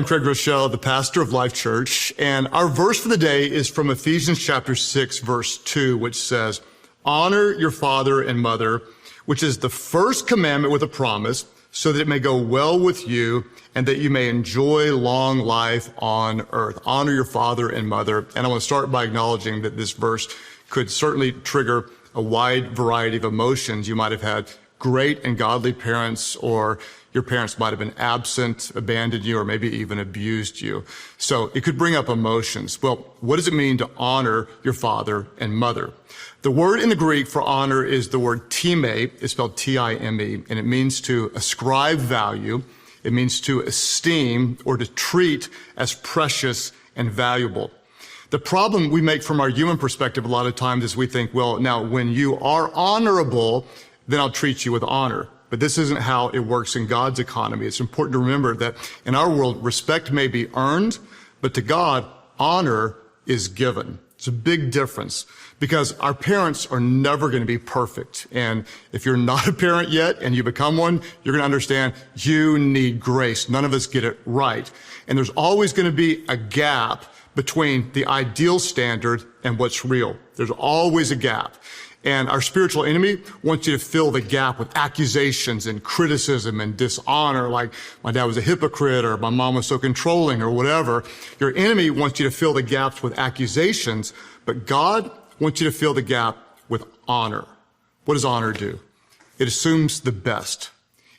Craig Groeschel, the pastor of LifeChurch, and our verse for the day is from Ephesians chapter 6, verse 2, which says, "Honor your father and mother, which is the first commandment with a promise, so that it may go well with you and that you may enjoy long life on earth." Honor your father and mother. And I want to start by acknowledging that this verse could certainly trigger a wide variety of emotions. You might have had great and godly parents, or your parents might have been absent, abandoned you, or maybe even abused you. So it could bring up emotions. Well, what does it mean to honor your father and mother? The word in the Greek for honor is the word time. It's spelled T-I-M-E, and it means to ascribe value. It means to esteem or to treat as precious and valuable. The problem we make from our human perspective a lot of times is we think, well, now when you are honorable, then I'll treat you with honor. But this isn't how it works in God's economy. It's important to remember that in our world, respect may be earned, but to God, honor is given. It's a big difference because our parents are never going to be perfect. And if you're not a parent yet and you become one, you're going to understand you need grace. None of us get it right. And there's always going to be a gap between the ideal standard and what's real. There's always a gap. And our spiritual enemy wants you to fill the gap with accusations and criticism and dishonor, like my dad was a hypocrite or my mom was so controlling or whatever. Your enemy wants you to fill the gaps with accusations, but God wants you to fill the gap with honor. What does honor do? It assumes the best.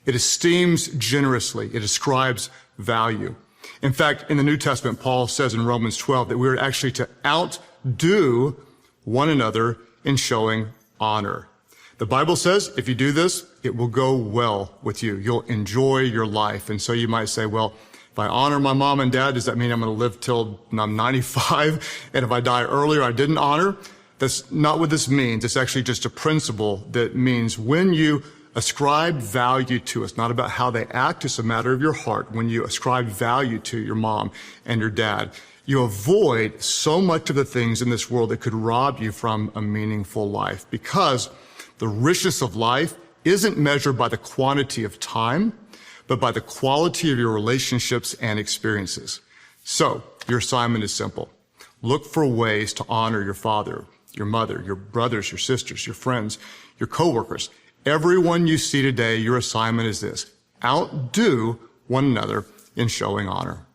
It esteems generously. It ascribes value. In fact, in the New Testament, Paul says in Romans 12 that we are actually to outdo one another in showing honor. The Bible says if you do this, it will go well with you. You'll enjoy your life. And so you might say, well, if I honor my mom and dad, does that mean I'm going to live till I'm 95? And if I die earlier, I didn't honor? That's not what this means. It's actually just a principle that means when you ascribe value to, it's not about how they act, it's a matter of your heart. When you ascribe value to your mom and your dad, you avoid so much of the things in this world that could rob you from a meaningful life, because the richness of life isn't measured by the quantity of time, but by the quality of your relationships and experiences. So your assignment is simple. Look for ways to honor your father, your mother, your brothers, your sisters, your friends, your coworkers. Everyone you see today, your assignment is this: outdo one another in showing honor.